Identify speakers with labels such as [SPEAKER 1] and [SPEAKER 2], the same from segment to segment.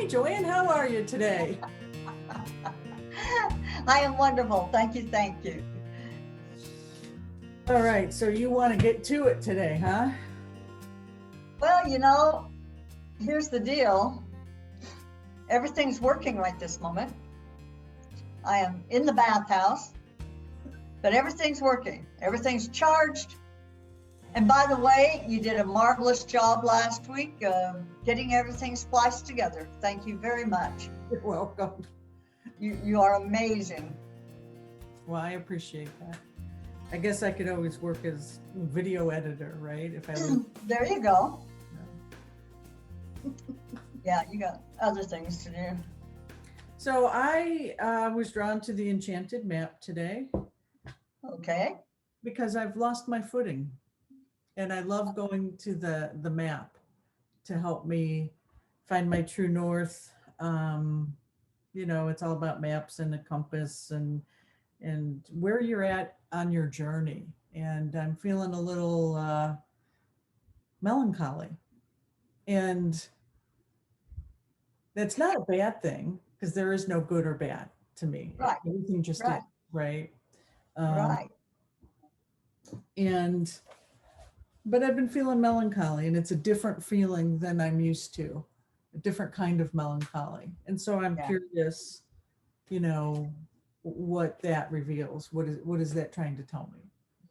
[SPEAKER 1] Hi, Joanne. How are you today?
[SPEAKER 2] I am wonderful. Thank you. Thank you.
[SPEAKER 1] All right. So you want to get to it today, huh?
[SPEAKER 2] Well, here's the deal. Everything's working right this moment. I am in the bathhouse, but everything's working. Everything's charged. And by the way, you did a marvelous job last week getting everything spliced together. Thank you very much.
[SPEAKER 1] You're welcome.
[SPEAKER 2] You are amazing.
[SPEAKER 1] Well, I appreciate that. I guess I could always work as video editor, right? If I was.
[SPEAKER 2] There you go. Yeah, you got other things to do.
[SPEAKER 1] So I was drawn to the Enchanted Map today.
[SPEAKER 2] Okay.
[SPEAKER 1] Because I've lost my footing, and I love going to the map to help me find my true north. It's all about maps and a compass and where you're at on your journey. And I'm feeling a little melancholy, and that's not a bad thing because there is no good or bad to me.
[SPEAKER 2] Right.
[SPEAKER 1] Everything just
[SPEAKER 2] Right.
[SPEAKER 1] is, right?
[SPEAKER 2] Right.
[SPEAKER 1] But I've been feeling melancholy, and it's a different feeling than I'm used to, a different kind of melancholy. And so I'm curious, what that reveals. What is that trying to tell me?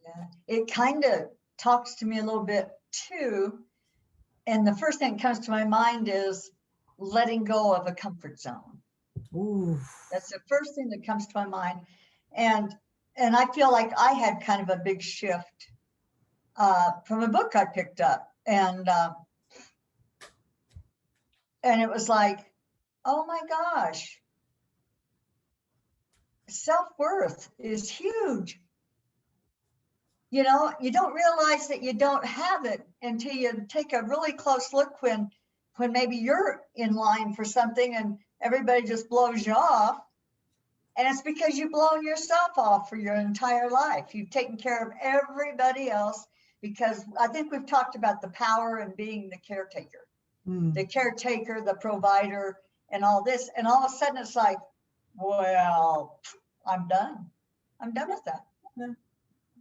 [SPEAKER 2] Yeah, it kind of talks to me a little bit too. And the first thing that comes to my mind is letting go of a comfort zone.
[SPEAKER 1] Ooh.
[SPEAKER 2] That's the first thing that comes to my mind. And I feel like I had kind of a big shift from a book I picked up. And it was like, oh my gosh, self-worth is huge. You don't realize that you don't have it until you take a really close look when maybe you're in line for something and everybody just blows you off. And it's because you've blown yourself off for your entire life. You've taken care of everybody else, because I think we've talked about the power in being the caretaker, the provider, and all this. And all of a sudden it's like, well, I'm done. I'm done with that.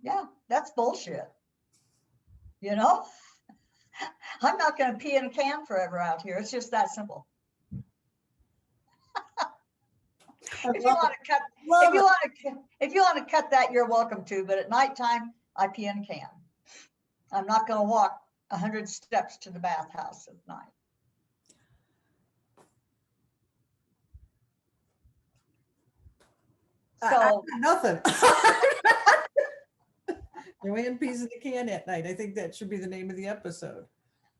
[SPEAKER 2] Yeah, that's bullshit. I'm not going to pee in a can forever out here. It's just that simple. If you want to cut that, you're welcome to. But at nighttime, I pee in a can. I'm not going to walk 100 steps to the bathhouse at night.
[SPEAKER 1] So nothing. Joanne pees in the can at night. I think that should be the name of the episode.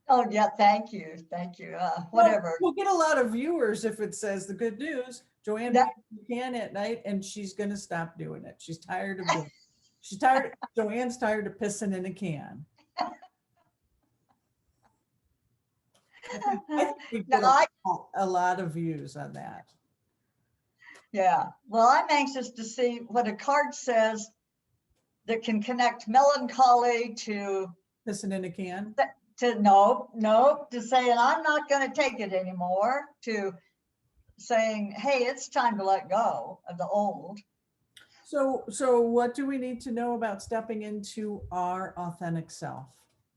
[SPEAKER 2] Oh yeah, thank you. Whatever.
[SPEAKER 1] We'll get a lot of viewers if it says the good news. Joanne pees in the can at night, and she's going to stop doing it. She's tired of doing it. She's tired. Joanne's tired of pissing in a can. I think we get a lot of views on that.
[SPEAKER 2] Yeah. Well, I'm anxious to see what a card says that can connect melancholy to
[SPEAKER 1] pissing in a can.
[SPEAKER 2] To saying I'm not going to take it anymore, to saying, hey, it's time to let go of the old.
[SPEAKER 1] So what do we need to know about stepping into our authentic self?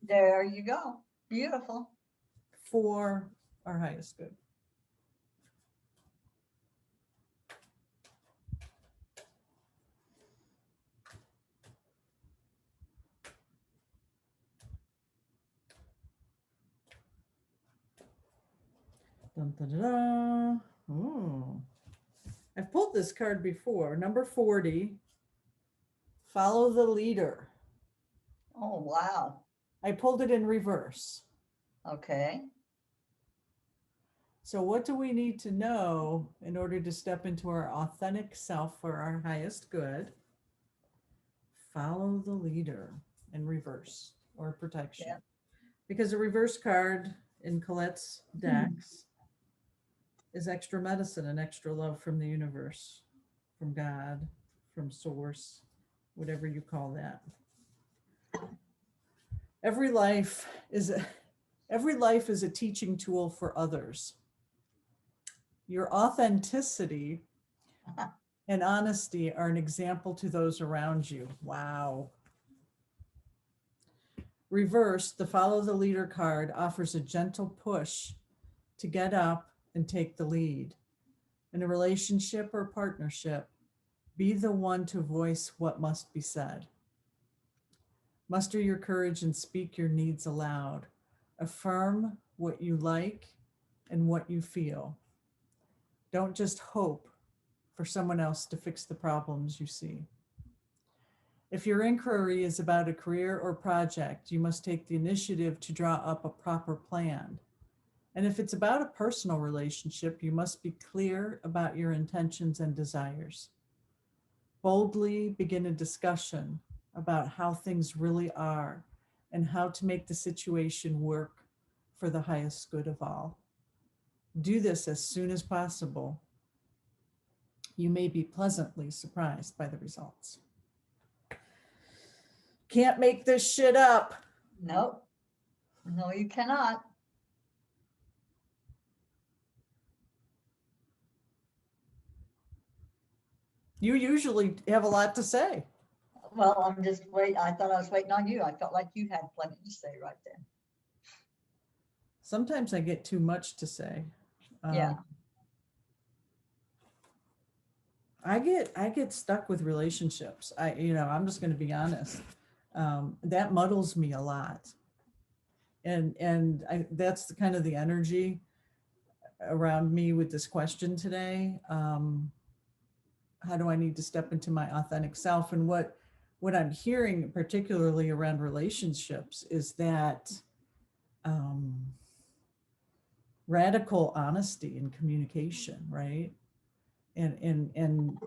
[SPEAKER 2] There you go. Beautiful.
[SPEAKER 1] For our highest good. Dun, dun, dun, dun. Oh, I've pulled this card before. Number 40. Follow the leader.
[SPEAKER 2] Oh, wow.
[SPEAKER 1] I pulled it in reverse.
[SPEAKER 2] Okay.
[SPEAKER 1] So what do we need to know in order to step into our authentic self for our highest good? Follow the leader in reverse, or protection. Yeah. Because a reverse card in Colette's decks is extra medicine and extra love from the universe, from God, from source, whatever you call that. Every life is a teaching tool for others. Your authenticity and honesty are an example to those around you. Wow. Reverse, the follow the leader card offers a gentle push to get up and take the lead. In a relationship or partnership, be the one to voice what must be said. Muster your courage and speak your needs aloud. Affirm what you like and what you feel. Don't just hope for someone else to fix the problems you see. If your inquiry is about a career or project, you must take the initiative to draw up a proper plan. And if it's about a personal relationship, you must be clear about your intentions and desires. Boldly begin a discussion about how things really are and how to make the situation work for the highest good of all. Do this as soon as possible. You may be pleasantly surprised by the results. Can't make this shit up.
[SPEAKER 2] Nope. No, you cannot.
[SPEAKER 1] You usually have a lot to say.
[SPEAKER 2] Well, I'm just wait. I thought I was waiting on you. I felt like you had plenty to say right then.
[SPEAKER 1] Sometimes I get too much to say.
[SPEAKER 2] Yeah.
[SPEAKER 1] I get stuck with relationships. I'm just going to be honest. That muddles me a lot. And that's the kind of the energy around me with this question today. How do I need to step into my authentic self? And what I'm hearing, particularly around relationships, is that radical honesty and communication, right? And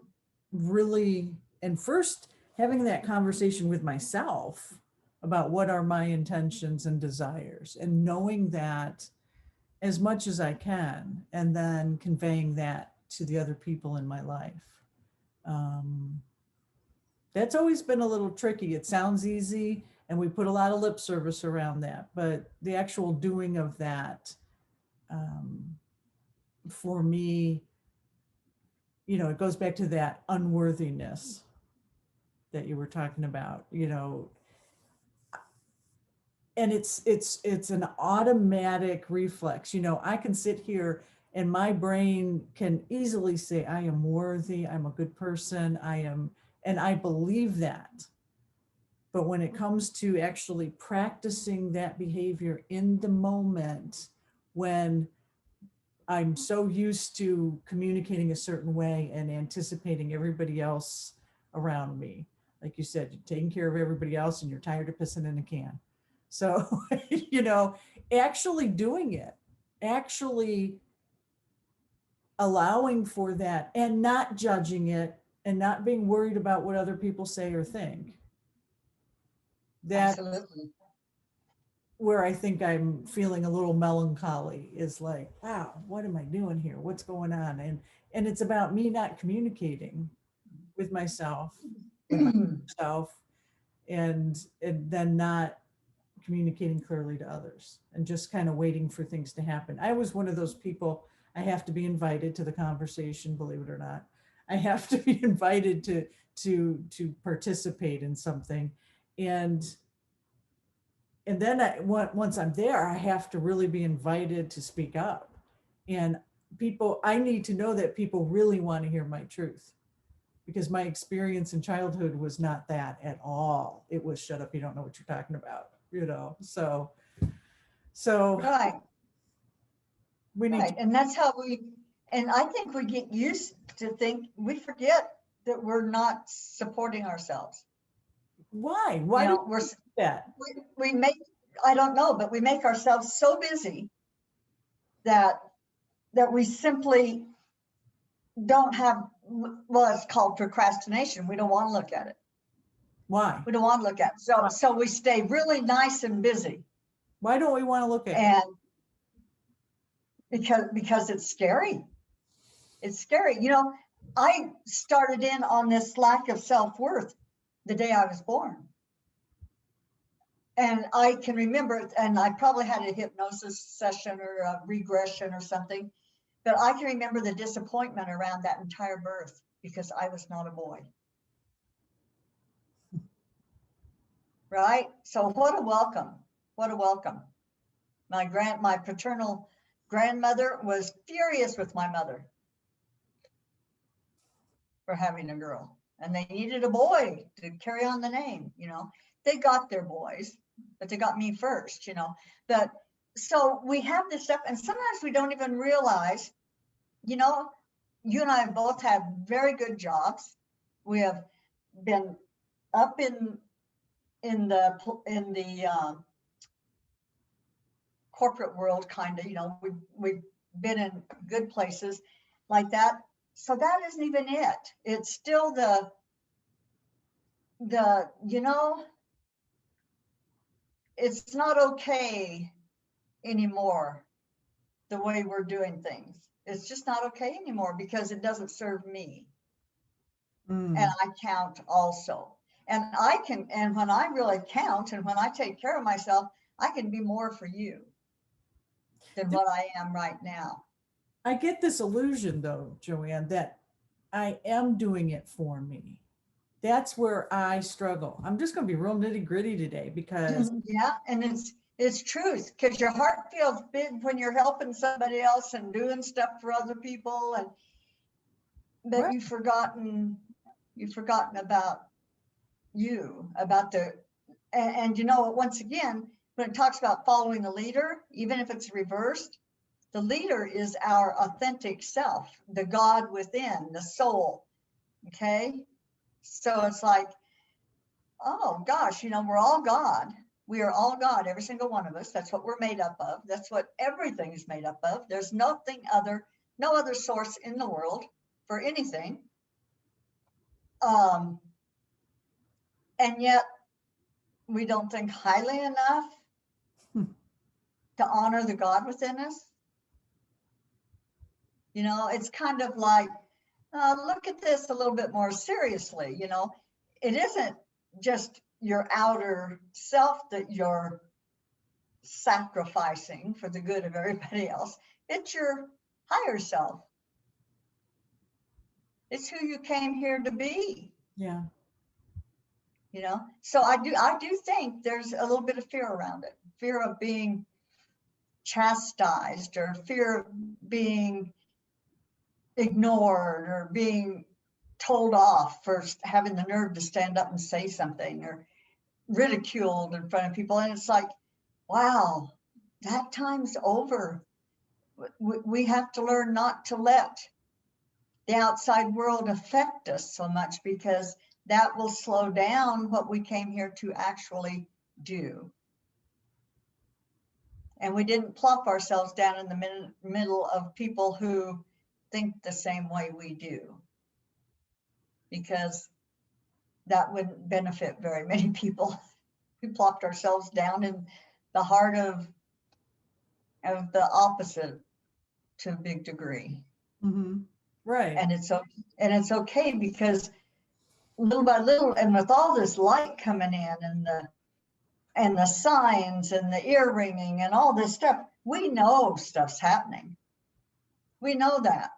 [SPEAKER 1] really, and first having that conversation with myself about what are my intentions and desires, and knowing that as much as I can, and then conveying that to the other people in my life. That's always been a little tricky. It sounds easy, and we put a lot of lip service around that, but the actual doing of that, for me, it goes back to that unworthiness that you were talking about, and it's an automatic reflex. I can sit here and my brain can easily say, I am worthy, I'm a good person, and I believe that. But when it comes to actually practicing that behavior in the moment, when I'm so used to communicating a certain way and anticipating everybody else around me, like you said, you're taking care of everybody else and you're tired of pissing in a can. So, actually doing it, actually allowing for that, and not judging it, and not being worried about what other people say or think. That's
[SPEAKER 2] Absolutely.
[SPEAKER 1] where I think I'm feeling a little melancholy, is like, wow, what am I doing here? What's going on? And it's about me not communicating with myself, and then not communicating clearly to others, and just kind of waiting for things to happen. I was one of those people. I have to be invited to the conversation, believe it or not. I have to be invited to participate in something. And then once I'm there, I have to really be invited to speak up. And I need to know that people really want to hear my truth, because my experience in childhood was not that at all. It was, shut up, you don't know what you're talking about, so
[SPEAKER 2] Right.
[SPEAKER 1] we need
[SPEAKER 2] Right. And that's how and I think we get used to we forget that we're not supporting ourselves.
[SPEAKER 1] Why
[SPEAKER 2] do
[SPEAKER 1] we're that?
[SPEAKER 2] We make, I don't know, but we make ourselves so busy that we simply don't have, well, it's called procrastination. We don't want to look at it.
[SPEAKER 1] Why?
[SPEAKER 2] We don't want to look at it. So we stay really nice and busy.
[SPEAKER 1] Why don't we want to look at
[SPEAKER 2] it? Because it's scary. It's scary. I started in on this lack of self-worth the day I was born. And I can remember it, and I probably had a hypnosis session or a regression or something, But I can remember the disappointment around that entire birth because I was not a boy. Right? So what a welcome. What a welcome. My paternal grandmother was furious with my mother for having a girl. And they needed a boy to carry on the name, you know. They got their boys, but they got me first, you know. But so we have this stuff, and sometimes we don't even realize, you know, you and I both have very good jobs. We have been up in the corporate world, kind of, you know, we've been in good places like that. So that isn't even it. It's still the you know, it's not okay anymore the way we're doing things. It's just not okay anymore because it doesn't serve me. And I count also. And when I really count and when I take care of myself, I can be more for you than what I am right now.
[SPEAKER 1] I get this illusion though, Joanne, that I am doing it for me. That's where I struggle. I'm just going to be real nitty gritty today because
[SPEAKER 2] yeah, and it's truth, because your heart feels big when you're helping somebody else and doing stuff for other people, and but
[SPEAKER 1] right.
[SPEAKER 2] you've forgotten about you, about and you know, once again, when it talks about following the leader, even if it's reversed, the leader is our authentic self, the God within, the soul. Okay, so it's like, oh gosh, you know, we're all God. We are all God, every single one of us. That's what we're made up of. That's what everything is made up of. There's no other source in the world for anything. And yet we don't think highly enough to honor the God within us. You know, it's kind of like, look at this a little bit more seriously. You know, it isn't just your outer self that you're sacrificing for the good of everybody else. It's your higher self. It's who you came here to be.
[SPEAKER 1] Yeah.
[SPEAKER 2] You know, so I do think there's a little bit of fear around it. Fear of being chastised, or fear of being ignored, or being told off for having the nerve to stand up and say something, or ridiculed in front of people. And it's like, wow, that time's over. We have to learn not to let the outside world affect us so much, because that will slow down what we came here to actually do. And we didn't plop ourselves down in the middle of people who think the same way we do, because that wouldn't benefit very many people. We plopped ourselves down in the heart of the opposite to a big degree.
[SPEAKER 1] Mm-hmm. Right.
[SPEAKER 2] And it's okay, because little by little, and with all this light coming in, and the signs and the ear ringing and all this stuff, we know stuff's happening. We know that.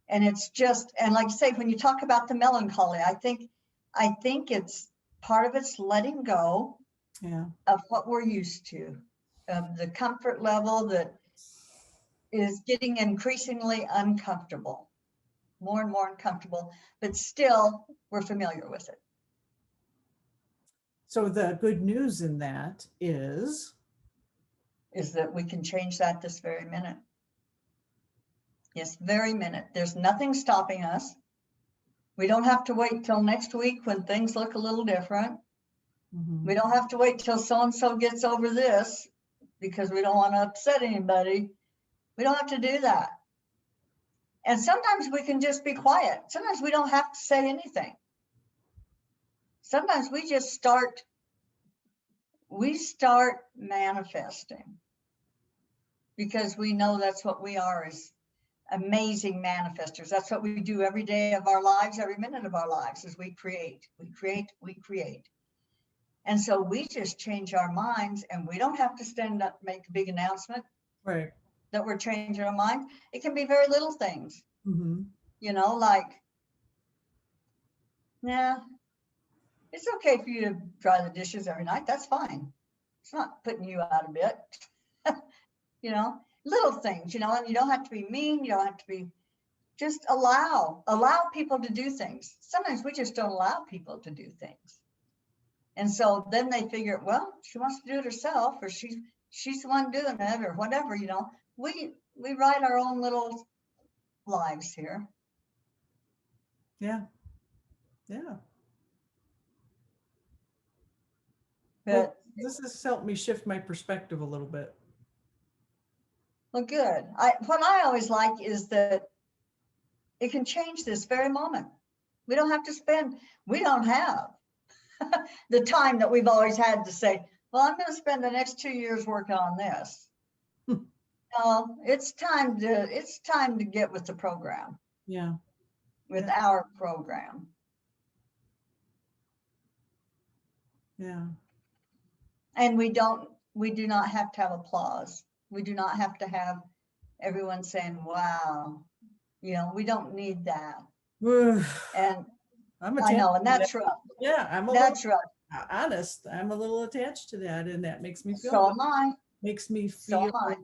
[SPEAKER 2] And it's just, and like I say, when you talk about the melancholy, I think it's part of it's letting go of what we're used to, of the comfort level that is getting increasingly uncomfortable, more and more uncomfortable, but still we're familiar with it.
[SPEAKER 1] So the good news in that is
[SPEAKER 2] that we can change that this very minute. Yes, very minute. There's nothing stopping us. We don't have to wait till next week when things look a little different.
[SPEAKER 1] Mm-hmm.
[SPEAKER 2] We don't have to wait till so-and-so gets over this because we don't want to upset anybody. We don't have to do that. And sometimes we can just be quiet. Sometimes we don't have to say anything. Sometimes we just start manifesting, because we know that's what we are, is amazing manifestors. That's what we do every day of our lives, every minute of our lives, is we create. And so we just change our minds, and we don't have to stand up and make a big announcement.
[SPEAKER 1] Right.
[SPEAKER 2] that we're changing our mind. It can be very little things,
[SPEAKER 1] Mm-hmm.
[SPEAKER 2] you know, like, yeah, it's okay for you to dry the dishes every night. That's fine. It's not putting you out a bit, you know, little things, you know, and you don't have to be mean. You don't have to be, just allow people to do things. Sometimes we just don't allow people to do things. And so then they figure, well, she wants to do it herself, or she's the one doing it, or whatever, you know. We write our own little lives here.
[SPEAKER 1] Yeah. Yeah.
[SPEAKER 2] But
[SPEAKER 1] Well, this has helped me shift my perspective a little bit.
[SPEAKER 2] well, good. What I always like is that it can change this very moment. We don't have the time that we've always had to say, well, I'm going to spend the next 2 years working on this. No, it's time to get with the program.
[SPEAKER 1] Yeah.
[SPEAKER 2] With
[SPEAKER 1] Yeah.
[SPEAKER 2] our program.
[SPEAKER 1] Yeah.
[SPEAKER 2] And we do not have to have applause. We do not have to have everyone saying, wow, you know, we don't need that. And I know, and that's rough.
[SPEAKER 1] Yeah,
[SPEAKER 2] That's rough.
[SPEAKER 1] Honest. I'm a little attached to that, and that makes me feel
[SPEAKER 2] So am I.
[SPEAKER 1] makes me
[SPEAKER 2] So
[SPEAKER 1] feel
[SPEAKER 2] am I.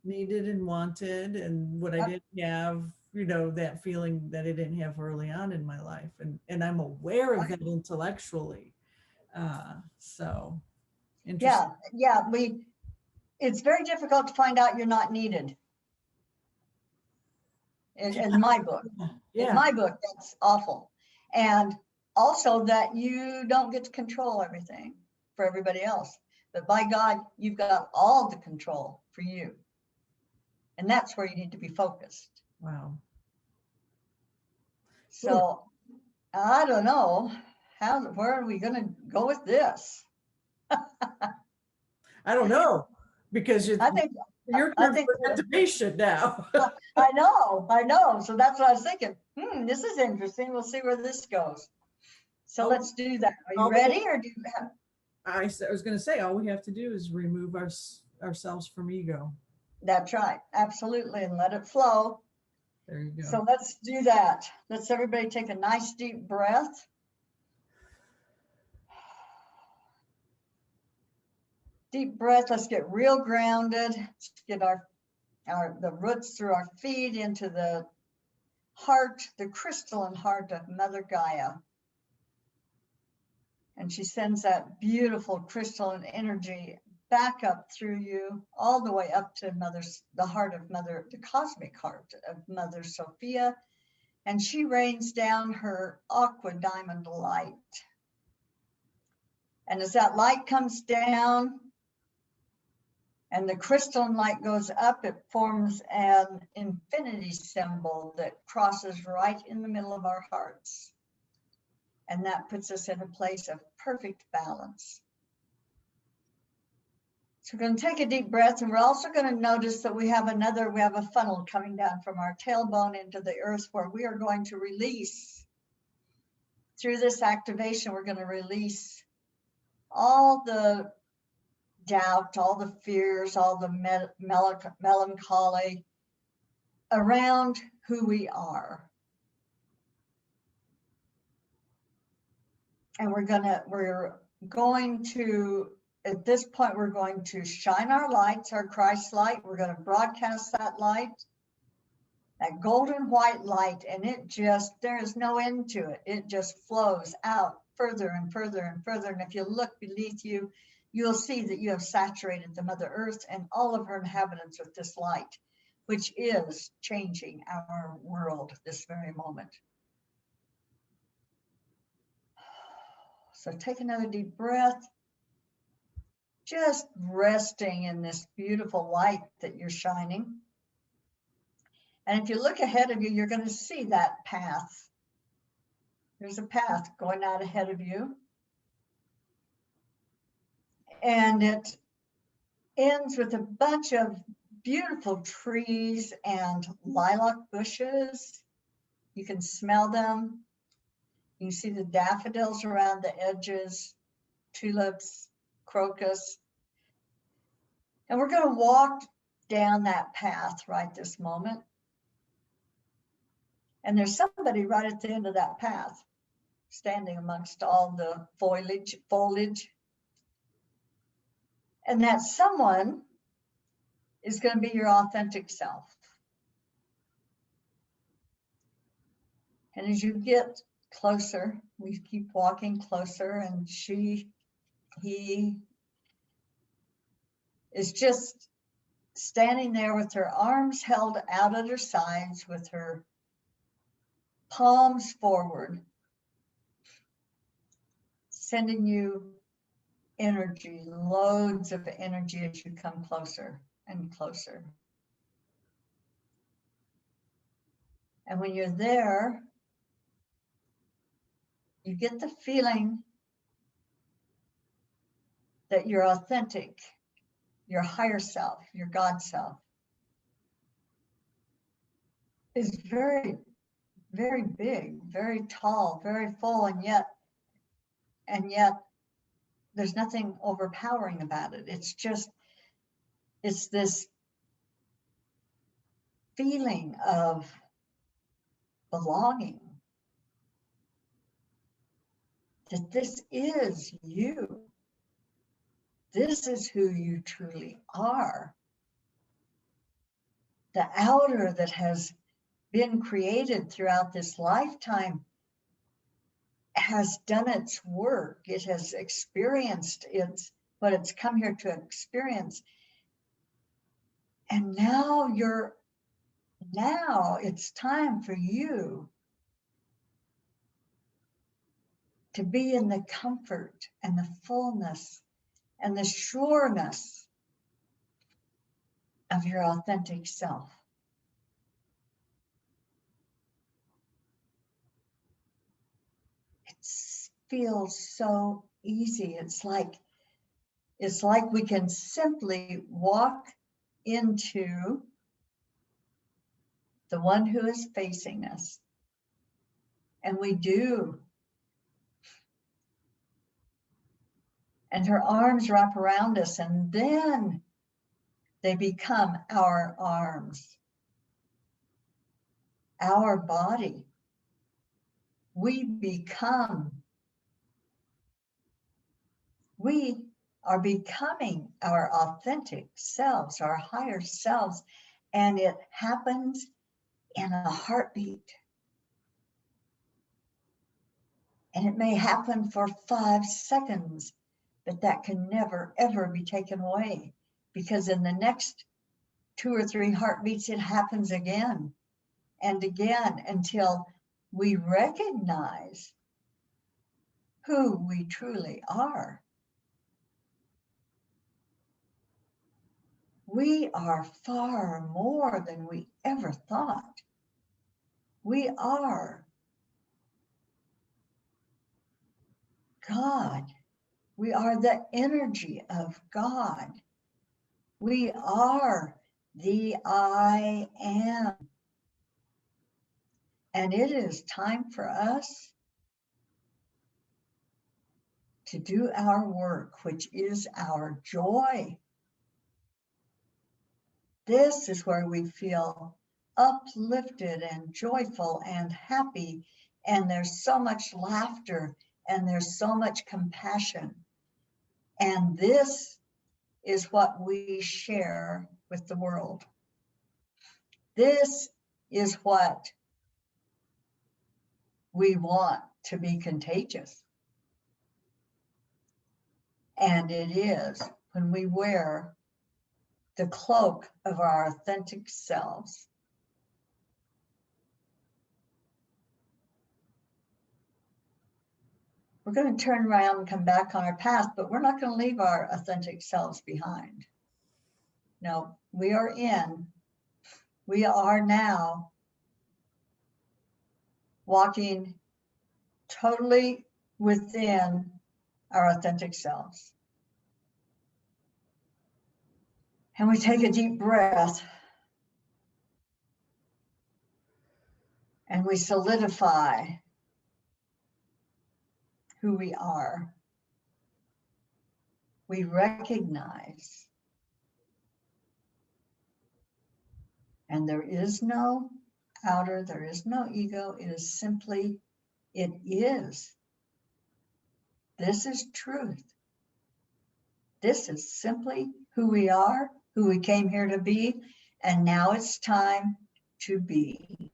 [SPEAKER 1] needed and wanted, and what I didn't have, you know, that feeling that I didn't have early on in my life, and I'm aware of that intellectually. So interesting.
[SPEAKER 2] Yeah. It's very difficult to find out you're not needed. In my book.
[SPEAKER 1] Yeah.
[SPEAKER 2] In my book, that's awful. And also that you don't get to control everything for everybody else. But by God, you've got all the control for you. And that's where you need to be focused.
[SPEAKER 1] Wow.
[SPEAKER 2] So I don't know, where are we going to go with this?
[SPEAKER 1] I don't know, because you're the patient now.
[SPEAKER 2] I know. So that's what I was thinking. This is interesting. We'll see where this goes. So let's do that. Are you ready, or do you have?
[SPEAKER 1] I was going to say, all we have to do is remove ourselves from ego.
[SPEAKER 2] That's right. Absolutely. And let it flow.
[SPEAKER 1] There you go.
[SPEAKER 2] So let's do that. Let's everybody take a nice deep breath. Deep breath. Let's get real grounded. Let's get the roots through our feet into the heart, the crystalline heart of Mother Gaia. And she sends that beautiful crystalline energy back up through you, all the way up to the cosmic heart of Mother Sophia. And she rains down her aqua diamond light. And as that light comes down and the crystalline light goes up, it forms an infinity symbol that crosses right in the middle of our hearts. And that puts us in a place of perfect balance. So we're going to take a deep breath, and we're also going to notice that we have a funnel coming down from our tailbone into the earth, where we are going to release, through this activation, we're going to release all the doubt, all the fears, all the melancholy around who we are. And we're going to, at this point, we're going to shine our lights, our Christ light. We're going to broadcast that light, that golden white light, and there is no end to it. It just flows out further and further and further. And if you look beneath you, you'll see that you have saturated the Mother Earth and all of her inhabitants with this light, which is changing our world this very moment. So take another deep breath, just resting in this beautiful light that you're shining. And if you look ahead of you, you're going to see that path. There's a path going out ahead of you. And it ends with a bunch of beautiful trees and lilac bushes. You can smell them. You can see the daffodils around the edges, tulips, crocus. And we're going to walk down that path right this moment. And there's somebody right at the end of that path, standing amongst all the foliage. And that someone is going to be your authentic self. And as you get closer, we keep walking closer, and he is just standing there with her arms held out at her sides, with her palms forward, sending you energy, loads of energy as you come closer and closer. And when you're there, you get the feeling that your authentic, your higher self, your God self is very, very big, very tall, very full, and yet there's nothing overpowering about it. It's this feeling of belonging, that this is you. This is who you truly are. The outer that has been created throughout this lifetime has done its work. It has experienced what it's come here to experience. And now it's time for you to be in the comfort and the fullness and the sureness of your authentic self. It feels so easy. It's like we can simply walk into the one who is facing us. And we do. And her arms wrap around us, and then they become our arms, our body. We are becoming our authentic selves, our higher selves, and it happens in a heartbeat. And it may happen for 5 seconds, but that can never, ever be taken away, because in the next 2 or 3 heartbeats, it happens again and again until we recognize who we truly are. We are far more than we ever thought. We are God. We are the energy of God. We are the I am. And it is time for us to do our work, which is our joy. This is where we feel uplifted and joyful and happy, and there's so much laughter and there's so much compassion. And this is what we share with the world. This is what we want to be contagious. And it is when we wear the cloak of our authentic selves. We're going to turn around and come back on our path, but we're not going to leave our authentic selves behind. No, we are now walking totally within our authentic selves. And we take a deep breath and we solidify who we are. We recognize And there is no outer, there is no ego. It is simply, it is. This is truth. This is simply who we are, who we came here to be, and now it's time to be.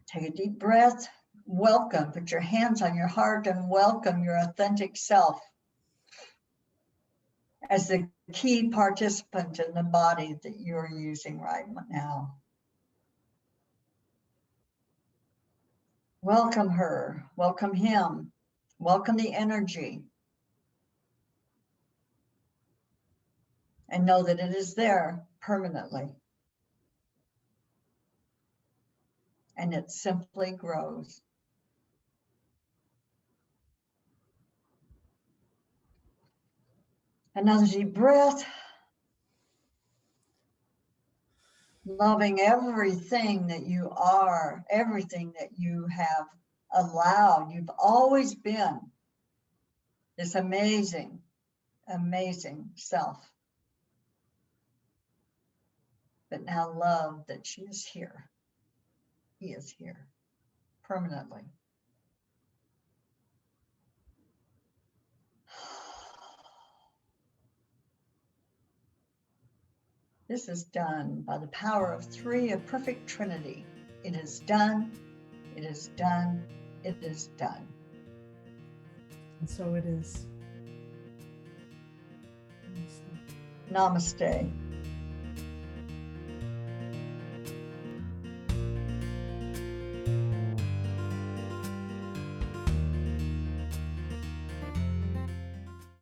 [SPEAKER 2] Take a deep breath. Welcome. Put your hands on your heart and welcome your authentic self as the key participant in the body that you're using right now. Welcome her. Welcome him. Welcome the energy. And know that it is there permanently. And it simply grows. Another deep breath. Loving everything that you are, everything that you have allowed. You've always been this amazing, amazing self. But now love that she is here. He is here permanently. This is done by the power of 3, a perfect Trinity. It is done, it is done, it is done.
[SPEAKER 1] And so it is.
[SPEAKER 2] Namaste.